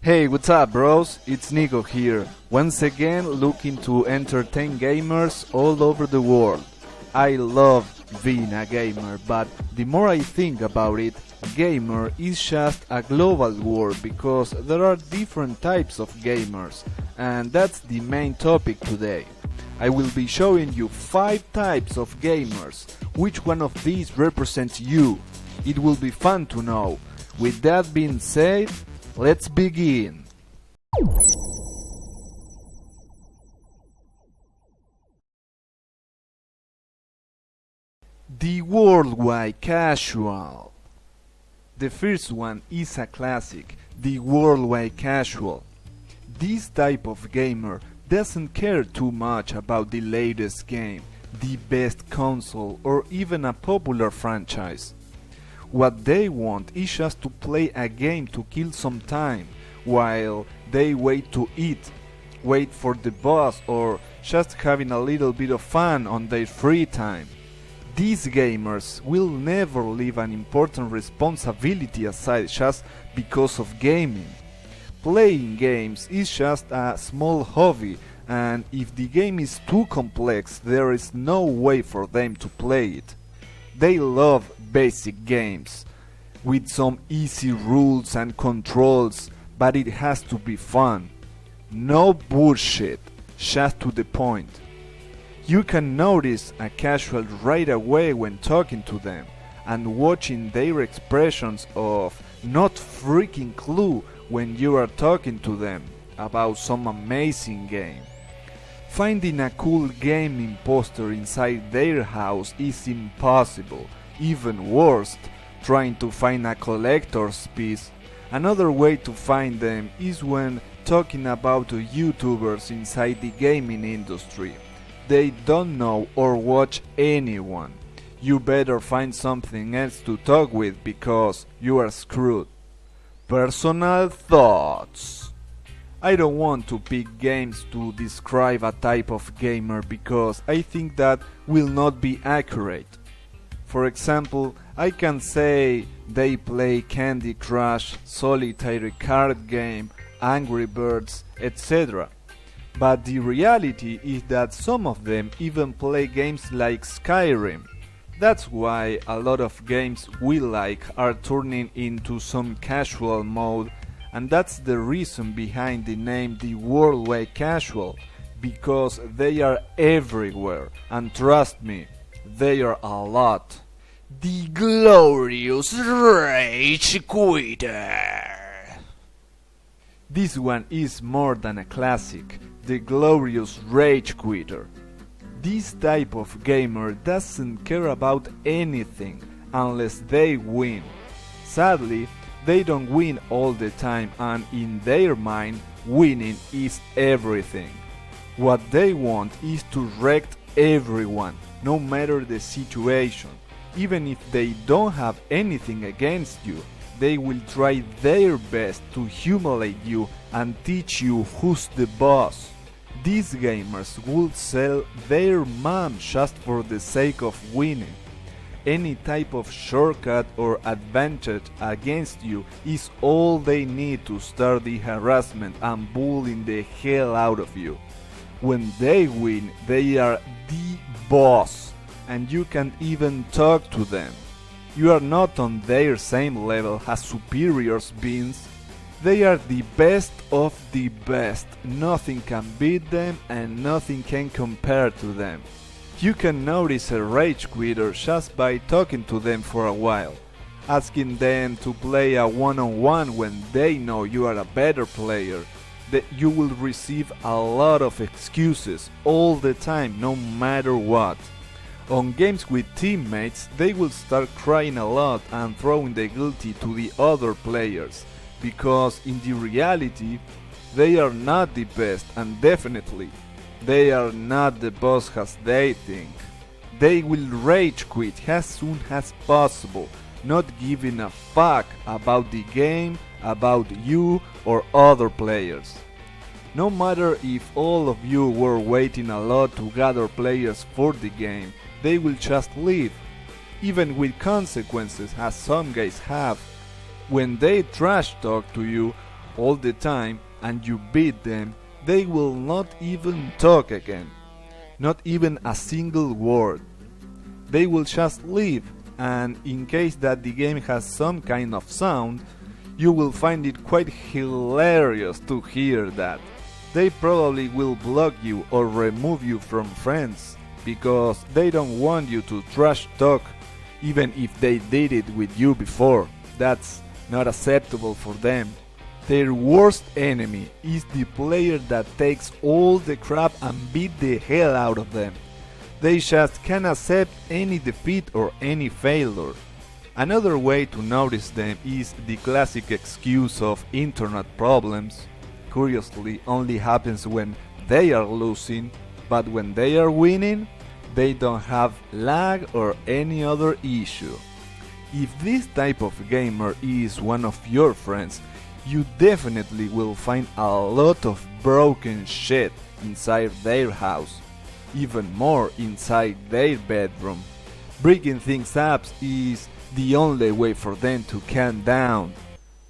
Hey, what's up, bros? It's Nico here, once again looking to entertain gamers all over the world. I love being a gamer, but the more I think about it, gamer is just a global word because there are different types of gamers, and that's the main topic today. I will be showing you 5 types of gamers. Which one of these represents you? It will be fun to know. With that being said, let's begin. The worldwide casual. The first one is a classic, the worldwide casual. This type of gamer doesn't care too much about the latest game, the best console, or even a popular franchise. What they want is just to play a game to kill some time, while they wait to eat, wait for the boss, or just having a little bit of fun on their free time. These gamers will never leave an important responsibility aside just because of gaming. Playing games is just a small hobby, and if the game is too complex, there is no way for them to play it. They love basic games, with some easy rules and controls, but it has to be fun. No bullshit, just to the point. You can notice a casual right away when talking to them, and watching their expressions of not freaking clue when you are talking to them about some amazing game. Finding a cool gaming poster inside their house is impossible. Even worse, trying to find a collector's piece. Another way to find them is when talking about YouTubers inside the gaming industry. They don't know or watch anyone. You better find something else to talk with because you are screwed. Personal thoughts. I don't want to pick games to describe a type of gamer because I think that will not be accurate. For example, I can say they play Candy Crush, solitary card game, Angry Birds, etc. But the reality is that some of them even play games like Skyrim. That's why a lot of games we like are turning into some casual mode, and that's the reason behind the name the worldwide casual, because they are everywhere, and trust me, they are a lot. The glorious rage quitter. This one is more than a classic, the glorious rage quitter. This type of gamer doesn't care about anything unless they win. Sadly, they don't win all the time, and in their mind, winning is everything. What they want is to wreck everyone, no matter the situation. Even if they don't have anything against you, they will try their best to humiliate you and teach you who's the boss. These gamers will sell their mom just for the sake of winning. Any type of shortcut or advantage against you is all they need to start the harassment and bullying the hell out of you. When they win, they are the boss, and you can't even talk to them. You are not on their same level as superiors beings. They are the best of the best. Nothing can beat them and nothing can compare to them. You can notice a rage quitter just by talking to them for a while, asking them to play a one-on-one when they know you are a better player. That you will receive a lot of excuses all the time, no matter what. On games with teammates, they will start crying a lot and throwing the guilty to the other players, because in the reality, they are not the best, and definitely, they are not the boss as they think. They will rage quit as soon as possible, not giving a fuck about the game, about you or other players. No matter if all of you were waiting a lot to gather players for the game, they will just leave, even with consequences as some guys have. When they trash talk to you all the time and you beat them, they will not even talk again. Not even a single word. They will just leave, and in case that the game has some kind of sound, you will find it quite hilarious to hear that. They probably will block you or remove you from friends, because they don't want you to trash talk, even if they did it with you before. That's not acceptable for them. Their worst enemy is the player that takes all the crap and beat the hell out of them. They just can't accept any defeat or any failure. Another way to notice them is the classic excuse of internet problems. Curiously, only happens when they are losing, but when they are winning, they don't have lag or any other issue. If this type of gamer is one of your friends, you definitely will find a lot of broken shit inside their house, even more inside their bedroom. Breaking things up is the only way for them to calm down.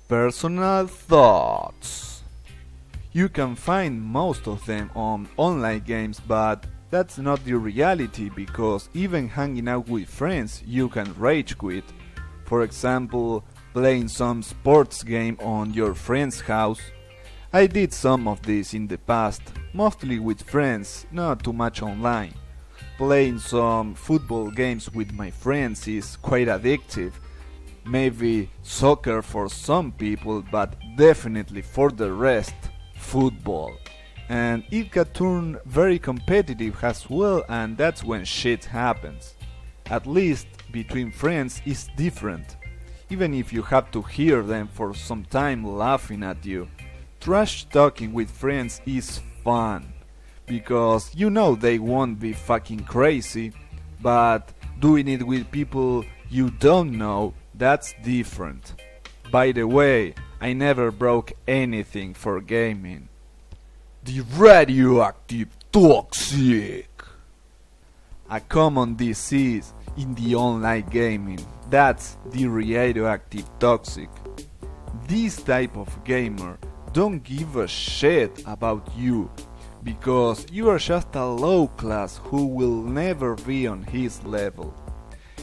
Personal thoughts. You can find most of them on online games, but that's not the reality, because even hanging out with friends you can rage quit. For example, playing some sports game on your friend's house. I did some of this in the past, mostly with friends, not too much online. Playing some football games with my friends is quite addictive. Maybe soccer for some people, but definitely for the rest, football. And it can turn very competitive as well, and that's when shit happens. At least between friends is different. Even if you have to hear them for some time laughing at you. Trash talking with friends is fun, because you know they won't be fucking crazy, but doing it with people you don't know, that's different. By the way, I never broke anything for gaming. The radioactive toxic. A common disease in the online gaming. That's the radioactive toxic. This type of gamer don't give a shit about you, because you are just a low class who will never be on his level.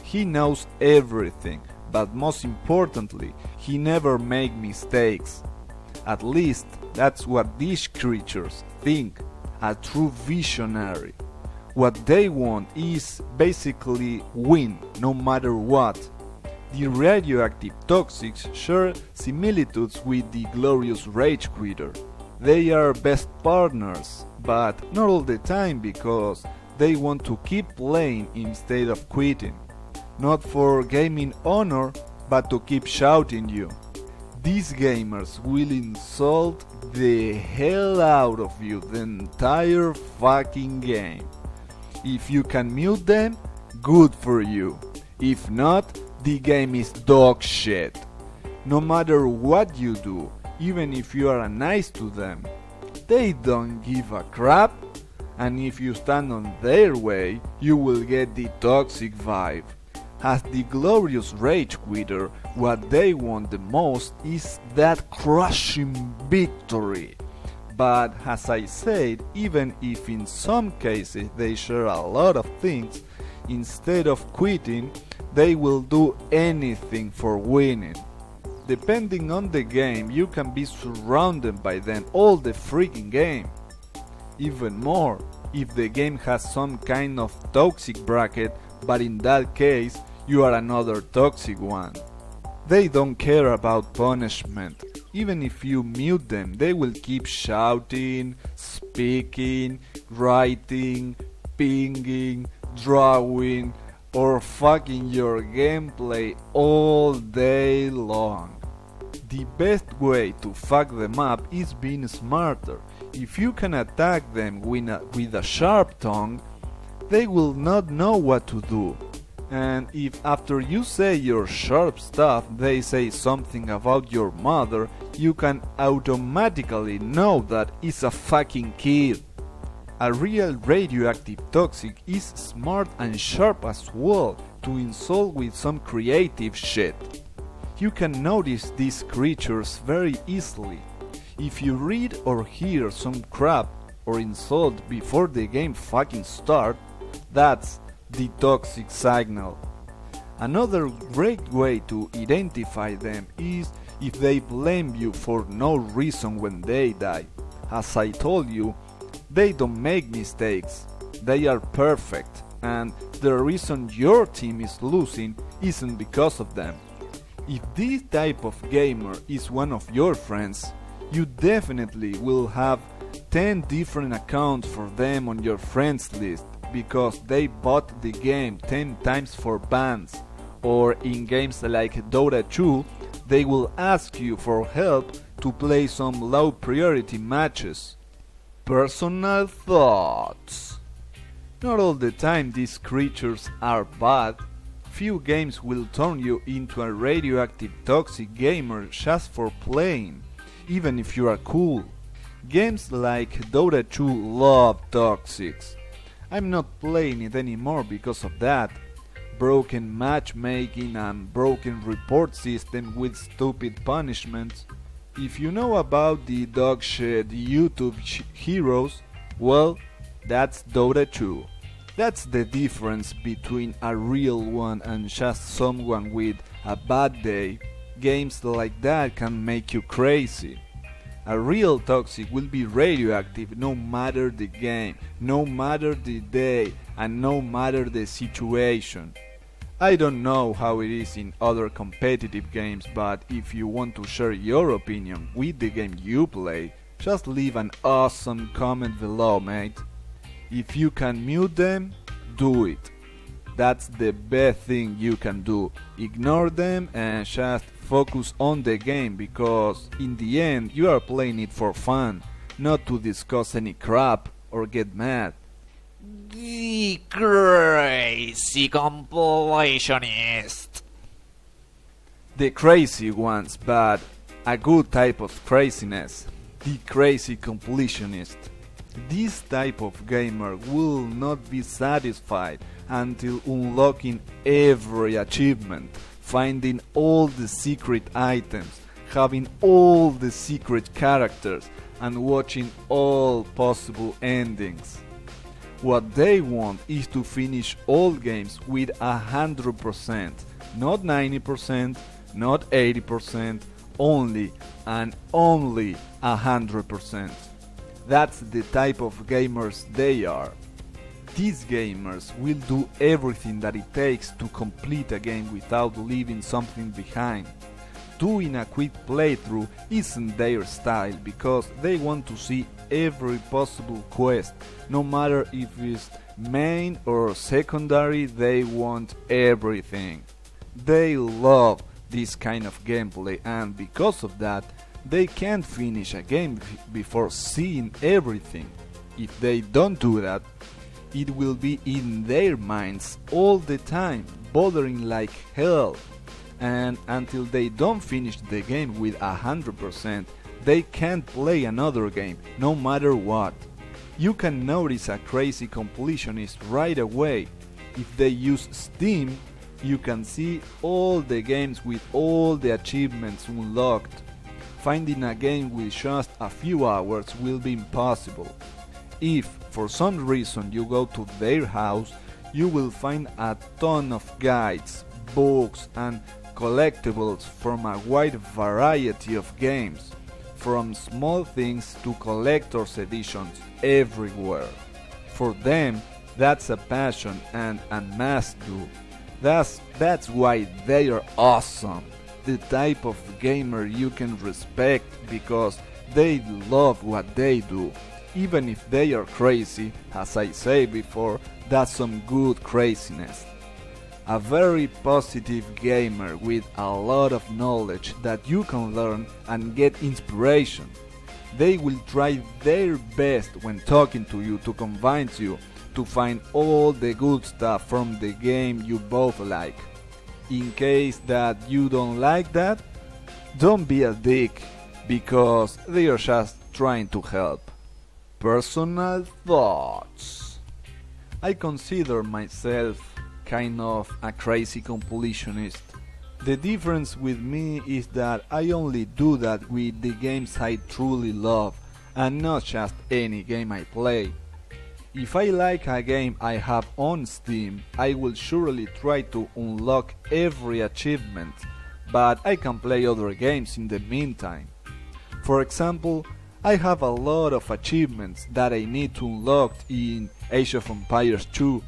He knows everything, but most importantly, he never make mistakes. At least that's what these creatures think, a true visionary. What they want is basically win, no matter what. The radioactive toxics share similitudes with the glorious rage quitter. They are best partners, but not all the time, because they want to keep playing instead of quitting. Not for gaming honor, but to keep shouting you. These gamers will insult the hell out of you the entire fucking game. If you can mute them, good for you. If not, the game is dog shit. No matter what you do, even if you are nice to them, they don't give a crap, and if you stand on their way, you will get the toxic vibe. As the glorious rage quitter, what they want the most is that crushing victory. But as I said, even if in some cases they share a lot of things, instead of quitting, they will do anything for winning. Depending on the game, you can be surrounded by them all the freaking game. Even more, if the game has some kind of toxic bracket, but in that case, you are another toxic one. They don't care about punishment. Even if you mute them, they will keep shouting, speaking, writing, pinging, drawing, or fucking your gameplay all day long. The best way to fuck them up is being smarter. If you can attack them with a sharp tongue, they will not know what to do. And if after you say your sharp stuff they say something about your mother, you can automatically know that it's a fucking kid. A real radioactive toxic is smart and sharp as well to insult with some creative shit. You can notice these creatures very easily. If you read or hear some crap or insult before the game fucking start, that's the toxic signal. Another great way to identify them is if they blame you for no reason when they die. As I told you, they don't make mistakes, they are perfect, and the reason your team is losing isn't because of them. If this type of gamer is one of your friends, you definitely will have 10 different accounts for them on your friends list because they bought the game 10 times for bans, or in games like Dota 2, they will ask you for help to play some low priority matches. Personal thoughts. Not all the time these creatures are bad. Few games will turn you into a radioactive toxic gamer just for playing, even if you are cool. Games like Dota 2 love toxics. I'm not playing it anymore because of that. Broken matchmaking and broken report system with stupid punishments. If you know about the dogshit YouTube heroes, well, that's Dota 2. That's the difference between a real one and just someone with a bad day. Games like that can make you crazy. A real toxic will be radioactive no matter the game, no matter the day, and no matter the situation. I don't know how it is in other competitive games, but if you want to share your opinion with the game you play, just leave an awesome comment below, mate. If you can mute them, do it. That's the best thing you can do. Ignore them and just focus on the game, because in the end you are playing it for fun, not to discuss any crap or get mad. The crazy completionist. The crazy ones, but a good type of craziness. The crazy completionist. This type of gamer will not be satisfied until unlocking every achievement, finding all the secret items, having all the secret characters, and watching all possible endings. What they want is to finish all games with 100%, not 90%, not 80%, only and only 100%. That's the type of gamers they are. These gamers will do everything that it takes to complete a game without leaving something behind. Doing a quick playthrough isn't their style because they want to see every possible quest, no matter if it's main or secondary, they want everything. They love this kind of gameplay, and because of that, they can't finish a game before seeing everything. If they don't do that, it will be in their minds all the time, bothering like hell. And until they don't finish the game with 100%, they can't play another game, no matter what. You can notice a crazy completionist right away. If they use Steam, you can see all the games with all the achievements unlocked. Finding a game with just a few hours will be impossible. If, for some reason, you go to their house, you will find a ton of guides, books, and collectibles from a wide variety of games, from small things to collector's editions everywhere. For them, that's a passion and a must do. That's why they are awesome. The type of gamer you can respect because they love what they do. Even if they are crazy, as I said before, that's some good craziness. A very positive gamer with a lot of knowledge that you can learn and get inspiration. They will try their best when talking to you to convince you to find all the good stuff from the game you both like. In case that you don't like that, don't be a dick, because they are just trying to help. Personal thoughts. I consider myself kind of a crazy completionist. The difference with me is that I only do that with the games I truly love and not just any game I play. If I like a game I have on Steam, I will surely try to unlock every achievement, but I can play other games in the meantime. For example, I have a lot of achievements that I need to unlock in Age of Empires 2,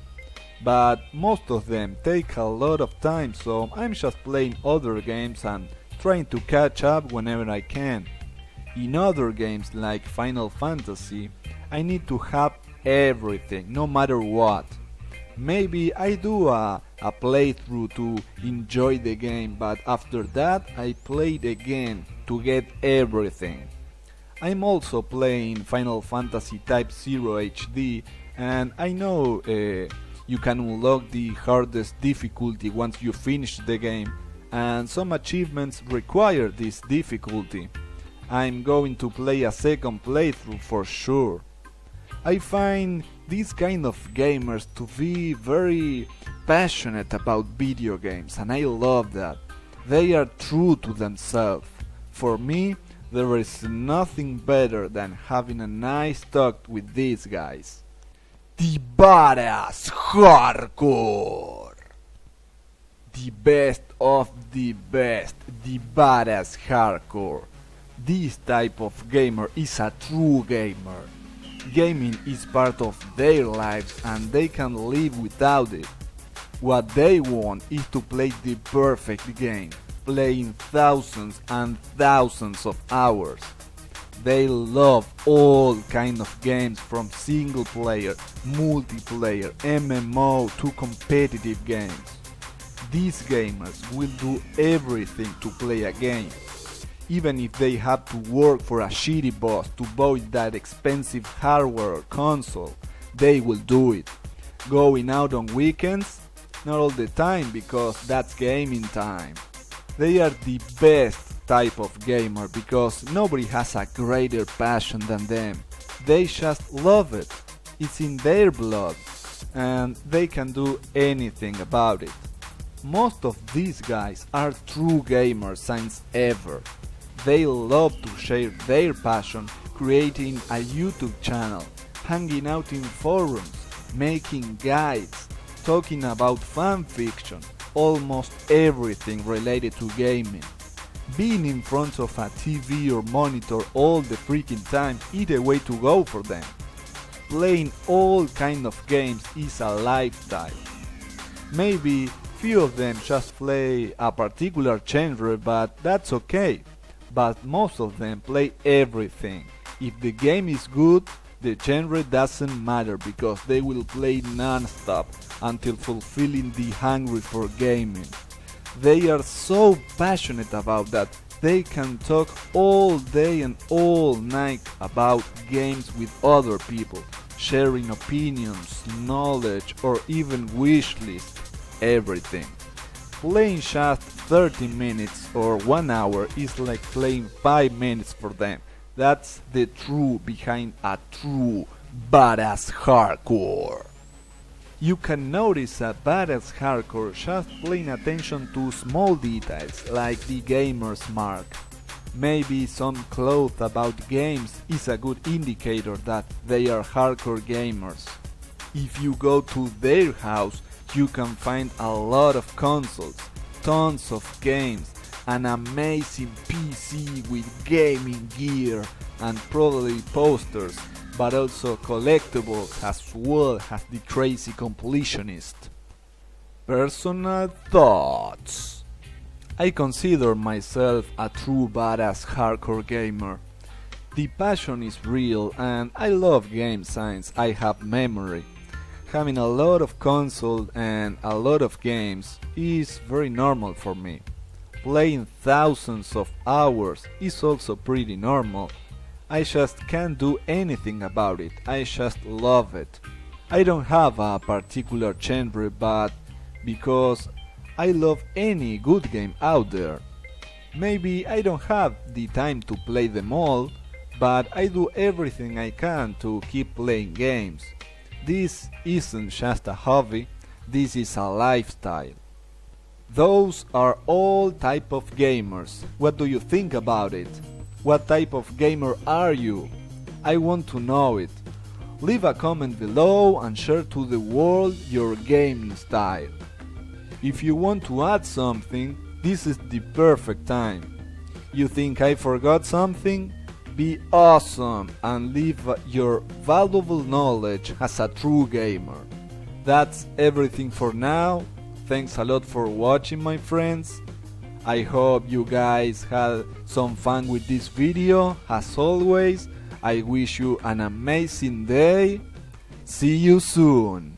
but most of them take a lot of time, so I'm just playing other games and trying to catch up whenever I can. In other games like Final Fantasy, I need to have everything, no matter what. Maybe I do a playthrough to enjoy the game, but after that I play it again to get everything. I'm also playing Final Fantasy Type 0 HD, and I know you can unlock the hardest difficulty once you finish the game, and some achievements require this difficulty. I'm going to play a second playthrough for sure. I find these kind of gamers to be very passionate about video games, and I love that. They are true to themselves. For me, there is nothing better than having a nice talk with these guys. The badass hardcore. The best of the best, the badass hardcore. This type of gamer is a true gamer. Gaming is part of their lives and they can live without it. What they want is to play the perfect game, playing thousands and thousands of hours. They love all kinds of games, from single player, multiplayer, MMO to competitive games. These gamers will do everything to play a game. Even if they have to work for a shitty boss to buy that expensive hardware or console, they will do it. Going out on weekends? Not all the time, because that's gaming time. They are the best type of gamer because nobody has a greater passion than them. They just love it. It's in their blood, and they can do anything about it. Most of these guys are true gamers since ever. They love to share their passion, creating a YouTube channel, hanging out in forums, making guides, talking about fan fiction, almost everything related to gaming. Being in front of a TV or monitor all the freaking time is the way to go for them. Playing all kind of games is a lifestyle. Maybe few of them just play a particular genre, but that's okay. But most of them play everything. If the game is good, the genre doesn't matter because they will play non-stop until fulfilling the hunger for gaming. They are so passionate about that they can talk all day and all night about games with other people, sharing opinions, knowledge, or even wish lists, everything. Playing just 30 minutes or 1 hour is like playing 5 minutes for them. That's the truth behind a true badass hardcore. You can notice a badass hardcore just paying attention to small details like the gamer's mark. Maybe some cloth about games is a good indicator that they are hardcore gamers. If you go to their house, you can find a lot of consoles, tons of games, an amazing PC with gaming gear and probably posters, but also collectibles as well as the crazy completionist. Personal thoughts. I consider myself a true badass hardcore gamer. The passion is real and I love games since I have memory. Having a lot of consoles and a lot of games is very normal for me. Playing thousands of hours is also pretty normal. I just can't do anything about it, I just love it. I don't have a particular genre, but because I love any good game out there. Maybe I don't have the time to play them all, but I do everything I can to keep playing games. This isn't just a hobby, this is a lifestyle. Those are all type of gamers. What do you think about it? What type of gamer are you? I want to know it. Leave a comment below and share to the world your gaming style. If you want to add something, this is the perfect time. You think I forgot something? Be awesome and leave your valuable knowledge as a true gamer. That's everything for now. Thanks a lot for watching, my friends. I hope you guys had some fun with this video. As always, I wish you an amazing day. See you soon.